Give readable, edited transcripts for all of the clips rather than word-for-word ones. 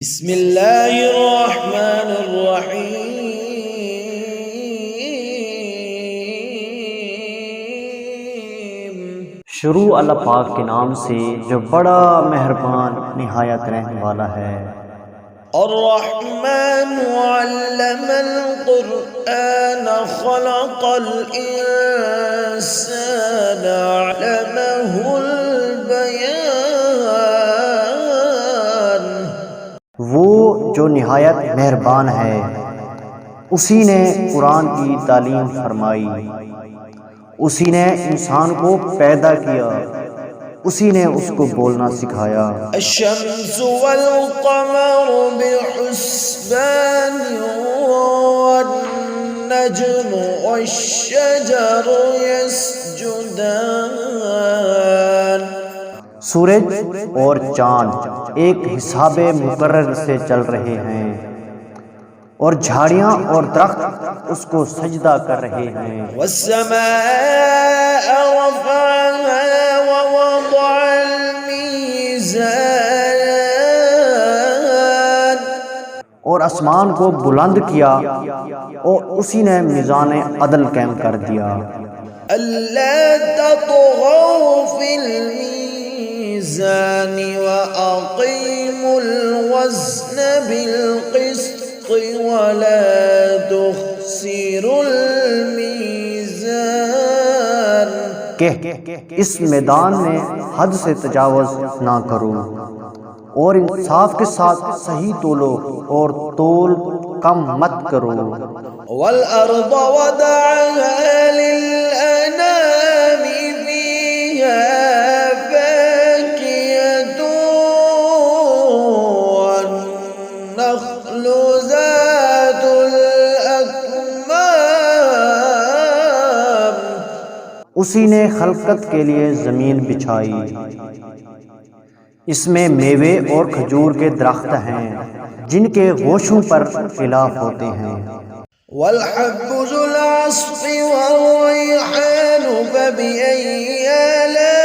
بسم اللہ الرحمن الرحیم۔ شروع اللہ پاک کے نام سے جو بڑا مہربان نہایت رحم والا ہے۔ الرحمن علم القرآن خلق الانسان علمہ البیان۔ وہ جو نہایت مہربان ہے، اسی نے قرآن کی تعلیم فرمائی، اسی نے انسان کو پیدا کیا، اسی نے اس کو بولنا سکھایا۔ الشمس والقمر بحسبان والنجم والشجر يسجدان۔ سورج اور چاند ایک حساب مقرر سے چل رہے ہیں، اور جھاڑیاں اور درخت اس کو سجدہ کر رہے ہیں۔ والسماء رفعها ووضع الميزان۔ اور آسمان کو بلند کیا اور اسی نے میزان عدل قائم کر دیا۔ ألا تطغوا في الميزان وأقيموا الوزن بالقسط ولا تخسروا الميزان۔ کہ اس میدان میں حد سے تجاوز نہ کرو، اور انصاف کے ساتھ صحیح تولو اور تول کم مت کرو۔ والأرض وضعها للأنام فيها فاكهة والنخل ذات الأكمام۔ اسی نے خلقت کے لیے زمین بچھائی، اس میں میوے اور کھجور کے درخت ہیں جن کے گوشوں پر خلاف ہوتے ہیں۔ والحب ذو العصف والريحان فبأي آلاء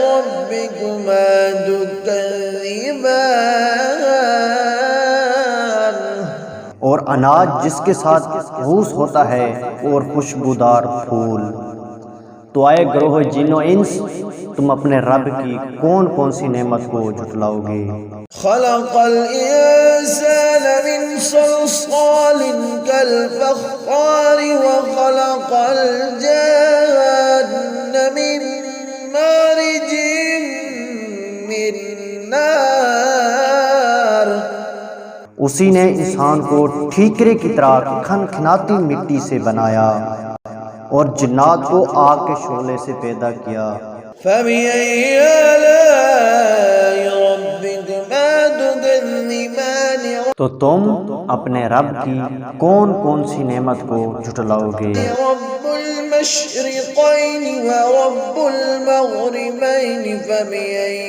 ربكما تكذبان۔ اور اناج جس کے ساتھ گھوس ہوتا ہے اور خوشبودار پھول۔ تو آئے گروہ جن و انس، تم اپنے رب کی کون کون سی نعمت کو جھٹلاؤ گے؟ خلق الانسان من صلصال كالفخار وخلق الجان من مارج من نار۔ اسی نے انسان کو ٹھیکرے کی طرح کھنکھناتی مٹی سے بنایا، اور جنات کو آگ کے شعلے سے پیدا کیا۔ فبأي آلاء ربكما تكذبان۔ تو تم اپنے رب کی کون کون سی نعمت کو جھٹلاؤ گے؟ رب المشرقين ورب المغربين فبأي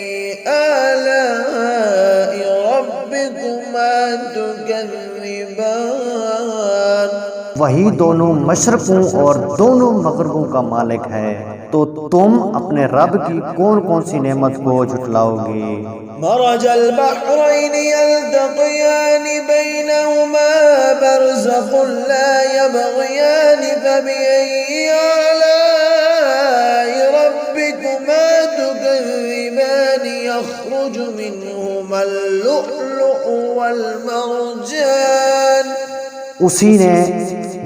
آلاء ربكما تكذبان۔ وہی دونوں مشرقوں اور دونوں مغربوں کا مالک ہے، تو تم اپنے رب کی کون کون سی نعمت کو جھٹلاؤ گے؟ مرج البحرين يلتقيان بينهما برزخ لا يبغيان فبأي آلاء ربكما تكذبان يخرج منهما اللؤلؤ والمرجان۔ اسی نے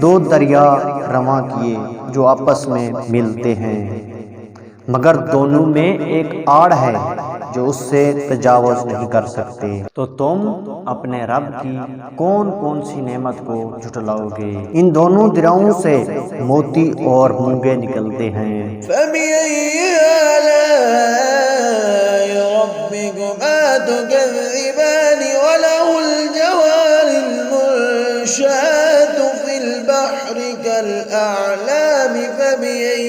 دو دریا رواں کیے جو آپس میں ملتے ہیں، مگر دونوں میں ایک آڑ ہے جو اس سے تجاوز نہیں کر سکتے۔ تو تم اپنے رب کی کون کون سی نعمت کو جھٹلاؤ گے؟ ان دونوں دریاؤں سے موتی اور مونگے نکلتے ہیں۔ فبأي آلاء ربكما تكذبان وله الجوار المنشآت في البحر كالأعلام فبأي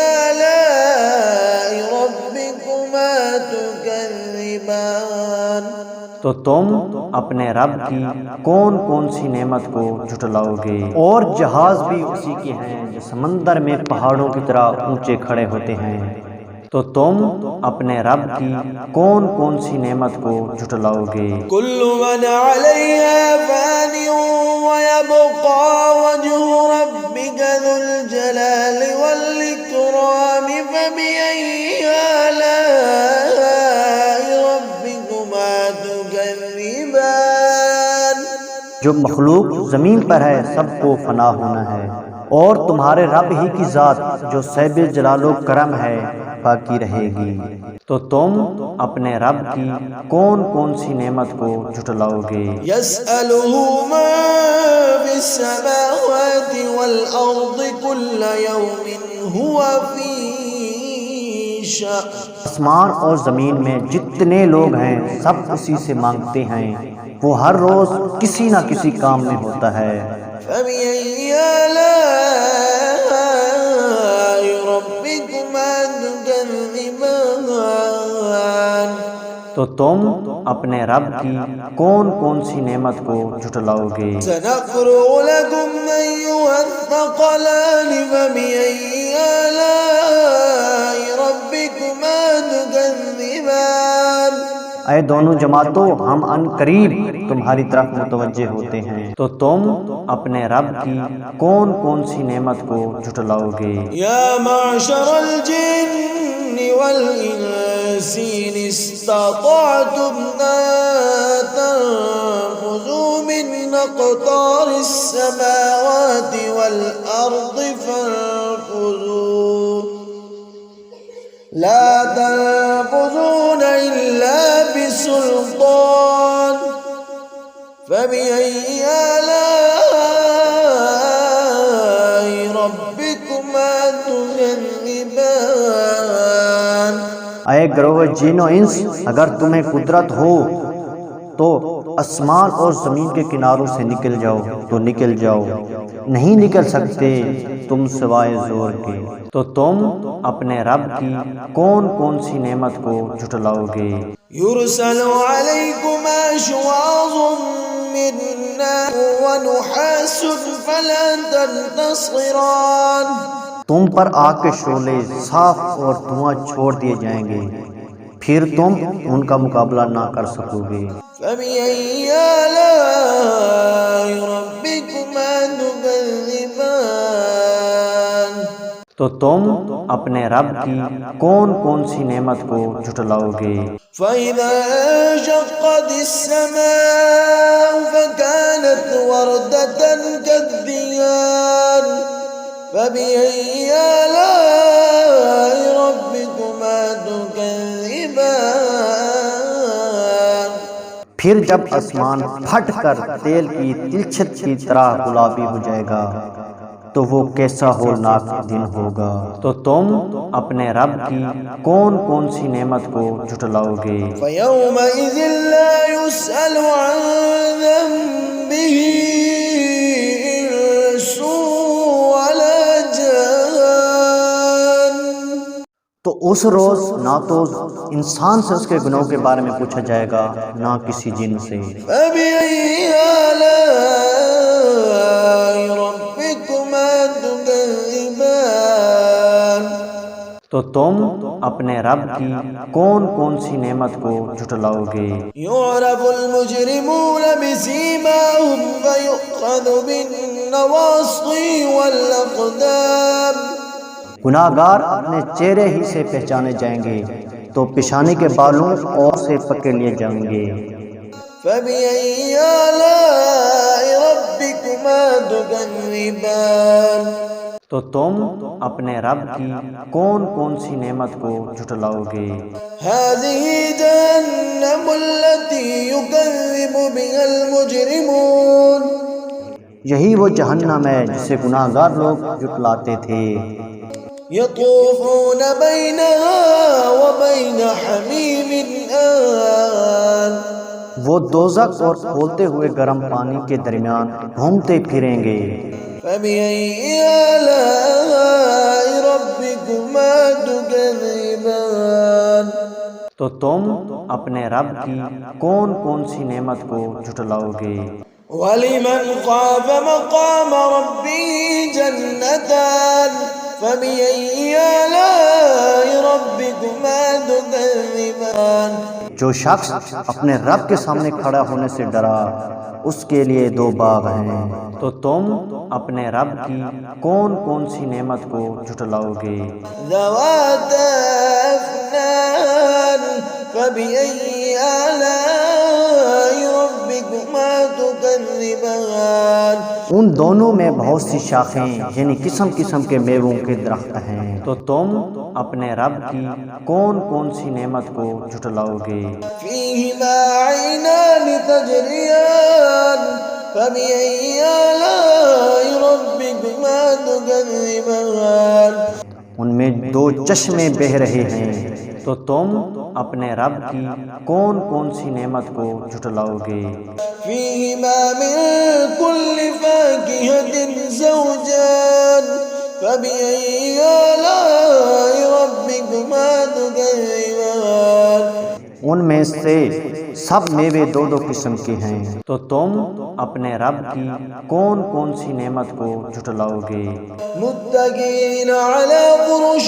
آلاء ربكما تكذبان۔ تو تم اپنے رب کی کون کون سی نعمت کو جھٹلاؤ گے؟ اور جہاز بھی اسی کے ہیں جو سمندر میں پہاڑوں کی طرح اونچے کھڑے ہوتے ہیں، تو تم اپنے رب کی کون کون سی نعمت کو جھٹلاؤ گے؟ كل من عليها فان ويبقى وجه ربك ذو الجلال والإكرام فبأي آلاء ربكما تكذبان۔ جو مخلوق زمین پر ہے سب کو فنا ہونا ہے، اور تمہارے رب ہی کی ذات جو صاحب جلال و کرم ہے باقی رہے گی۔ تو تم اپنے رب کی کون کون سی نعمت کو جھٹلاؤ گے؟ يسأله ما في السماوات والأرض كل يوم هو في شأن۔ آسمان اور زمین میں جتنے لوگ ہیں سب اسی سے مانگتے ہیں، وہ ہر روز کسی نہ کسی کام میں ہوتا ہے۔ فبأي آلاء ربكما تكذبان۔ تو تم اپنے رب کی کون کون سی نعمت کو جھٹلاؤ گے؟ سنقرأ لكم أيها الثقلان فبأي آلاء ربكما تكذبان۔ اے دونوں جماعتوں، ہم ان قریب تمہاری طرف متوجہ ہوتے ہیں، تو تم اپنے رب کی کون کون سی نعمت کو جھٹلاؤ گے؟ یا معشر الجن والانس ان استطعتم ان تنفذوا من اقطار السماوات والارض فانفذوا لا تنفذون الا بسلطان فبأي آلاء ربكما تكذبان۔ اے گروہ جن و انس، اگر تمہیں قدرت ہو تو آسمان اور زمین کے کناروں سے نکل جاؤ تو نکل جاؤ، نہیں نکل سکتے تم سوائے زور کے۔ تو تم اپنے رب کی کون کون سی نعمت کو جھٹلاؤ گے؟ يرسل عليكما شواظ من نار ونحاس فلا تنتصران۔ تم پر آگ کے شعلے صاف اور دھواں چھوڑ دیے جائیں گے، پھر تم ان کا مقابلہ نہ کر سکو گے۔ فبأي آلاء ربكما تكذبان۔ تو تم اپنے رب کی کون کون سی نعمت کو جھٹلاؤ گے؟ فإذا انشقت السماء فكانت وردة كالدهان فبأي آلاء ربكما تكذبان۔ پھر جب آسمان پھٹ کر تیل کی تلچھٹ کی طرح گلابی ہو جائے گا تو وہ کیسا ہولناک دن ہوگا۔ تو تم اپنے رب کی کون کون سی نعمت کو جھٹلاؤ گے؟ فيومئذ لا يسأل عن ذنبه إنس ولا جان۔ تو اس روز نہ تو انسان سے اس کے گناہوں کے بارے میں پوچھا جائے گا نہ کسی جن سے۔ فبأي آلاء ربكما تكذبان۔ تو تم اپنے رب کی کون کون سی نعمت کو جھٹلاؤ گے؟ يعرف المجرمون بسيماهم فيؤخذ بالنواصي والأقدام۔ گناہ گار اپنے چہرے ہی سے پہچانے جائیں گے تو پیشانی کے بالوں اور سے پکڑ لیے جائیں گے۔ فبأي آلاء ربكما تكذبان۔ تو تم اپنے رب کی کون کون سی نعمت کو جھٹلاؤ گے؟ هذه جهنم التي يكذب بها المجرمون۔ یہی وہ جہنم ہے جسے گناہ گار لوگ جھٹلاتے تھے۔ يطوفون بينها وبين حميم آن۔ وہ دوزخ اور کھولتے ہوئے گرم پانی کے درمیان گھومتے پھریں گے۔ فبأي آلاء ربكما تكذبان۔ تو تم اپنے رب کی کون کون سی نعمت کو جھٹلاؤ گے؟ ولمن خاف مقام ربه جنتان فبأي آلاء ربكما تكذبان جو شخص اپنے رب کے سامنے کھڑا ہونے سے ڈرا اس کے لیے دو باغ ہیں، تو تم اپنے رب کی کون کون سی نعمت کو جھٹلاؤ گے؟ ذواتا أفنان فبأي آلاء ربكما تكذبان ان دونوں میں بہت سی شاخیں یعنی قسم قسم کے میووں کے درخت ہیں، تو تم اپنے رب کی کون کون سی نعمت کو جھٹلاؤ گے؟ فيهما عينان تجريان فبأي آلاء ربكما تكذبان ان میں دو چشمے بہہ رہے ہیں، تو تم اپنے رب کی کون کون سی نعمت کو جھٹلاؤ گے؟ فيهما من كل فاكهة زوجان فبأي آلاء ربكما تكذبان ان میں سے سب میوے دو دو قسم کے ہیں، تو تم اپنے رب کی کون کون سی نعمت کو جھٹلاؤ گے؟ متكئين على فرش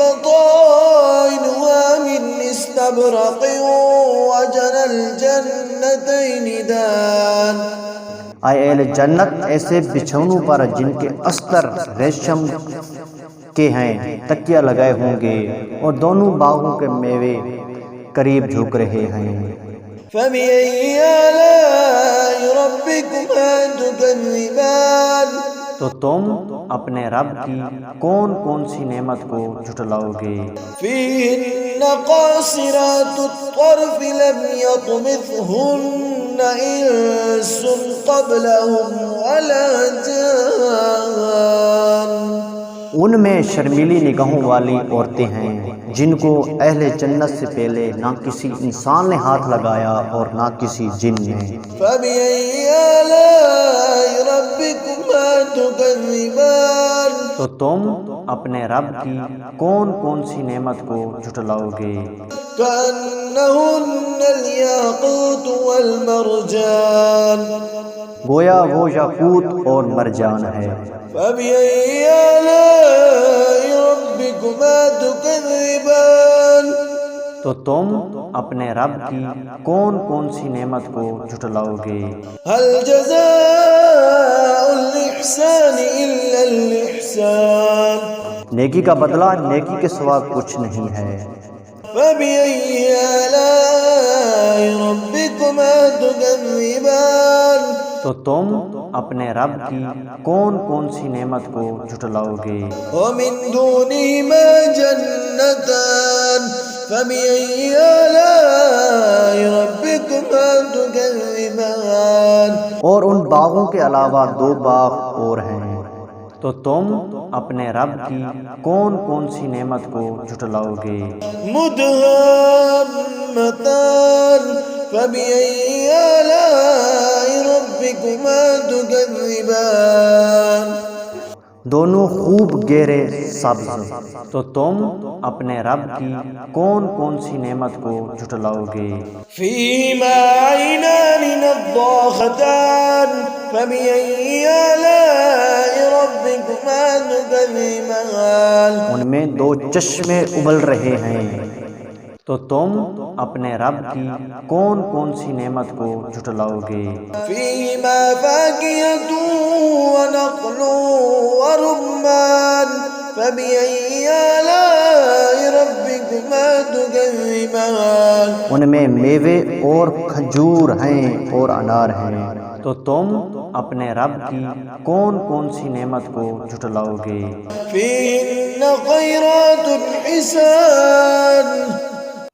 بطائنها من استبرق وجنى الجنتين دان اے اہل جنت ایسے بچھونوں پر جن کے استر ریشم کے ہیں تکیہ لگائے ہوں گے، اور دونوں باغوں کے میوے قریب جھک رہے ہیں۔ فبأي آلاء ربكما تكذبان تو تم اپنے رب کی کون کون سی نعمت کو جھٹلاؤ گے؟ فيهن قاصرات الطرف لم يطمثهن إنس قبلهم ولا جان ان میں شرمیلی نگاہوں والی عورتیں ہیں جن کو اہل جنت سے پہلے نہ کسی انسان نے ہاتھ لگایا اور نہ کسی جن نے۔ فبأي آلاء ربكما تكذبان تو تم اپنے رب کی کون کون سی نعمت کو جھٹلاؤ گے؟ كأنهن الياقوت والمرجان گویا وہ یاقوت اور مرجان ہے۔ فبأي آلاء ربكما تكذبان تو تم اپنے رب کی کون کون سی نعمت کو جھٹلاؤ گے؟ هل جزاء الإحسان إلا الإحسان نیکی کا بدلہ نیکی کے سوا کچھ نہیں ہے۔ فبأي آلاء ربكما تكذبان تو تم اپنے رب کی کون کون سی نعمت کو جھٹلاؤ گے؟ ومن دونهما جنتان فبأي آلاء ربكما تكذبان اور ان باغوں کے علاوہ دو باغ اور ہیں، تو تم اپنے رب کی کون کون سی نعمت کو جھٹلاؤ گے؟ مدهامتان فبأي آلاء ربكما تكذبان دونوں خوب گہرے سبز، تو تم اپنے رب کی کون کون سی نعمت کو جھٹلاؤ گے؟ فيهما عينان نضاختان فبأي آلاء ربكما تكذبان ان میں دو چشمے ابل رہے ہیں، تو تم اپنے رب کی کون کون سی نعمت کو جھٹلاؤ گے؟ فيهما فاكهة ونخل ورمان فبأي آلاء ربكما تكذبان ان میں میوے اور کھجور ہیں اور انار ہیں، تو تم اپنے رب کی کون کون سی نعمت کو جھٹلاؤ گے؟ فيهن خيرات حسان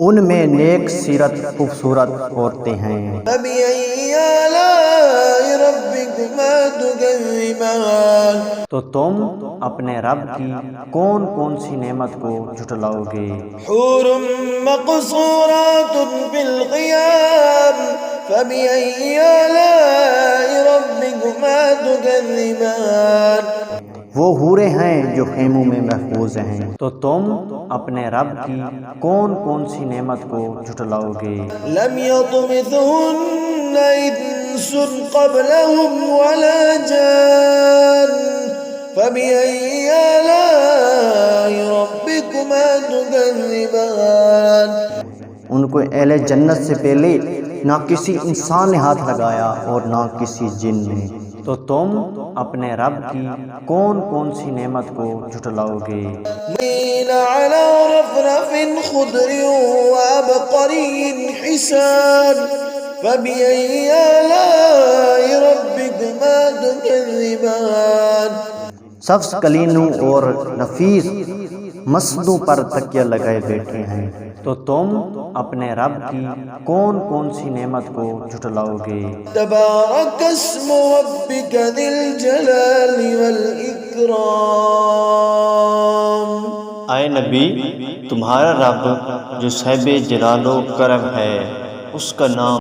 ان میں نیک سیرت خوبصورت عورتیں ہیں۔ فبأي آلاء ربكما تكذبان تو تم اپنے رب کی کون کون سی نعمت کو جھٹلاؤ گے؟ حور مقصورات في الخيام فبأي آلاء ربكما تكذبان وہ حوریں ہیں جو خیموں میں محفوظ ہیں، تو تم اپنے رب کی کون کون سی نعمت کو جھٹلاؤ گے؟ لم يطمثهن إنس قبلهم ولا جان فبأي آلاء ربكما تكذبان. ان کو اہل جنت سے پہلے نہ کسی انسان نے ہاتھ لگایا اور نہ کسی جن نے، تو تم اپنے رب کی کون کون سی نعمت کو جھٹلاؤ گے؟ مین على رفرف خضر وعبقري حسان فبأي آلاء ربكما تكذبان. سبز کلینوں اور نفیس مسدوں پر تکیہ لگائے بیٹھے ہیں، تو تم اپنے رب کی کون کون سی نعمت کو جھٹلاؤ گے؟ تبارک اسم ربک ذی الجلال والإکرام. اے نبی، تمہارا رب جو صاحب جلال و کرم ہے، اس کا نام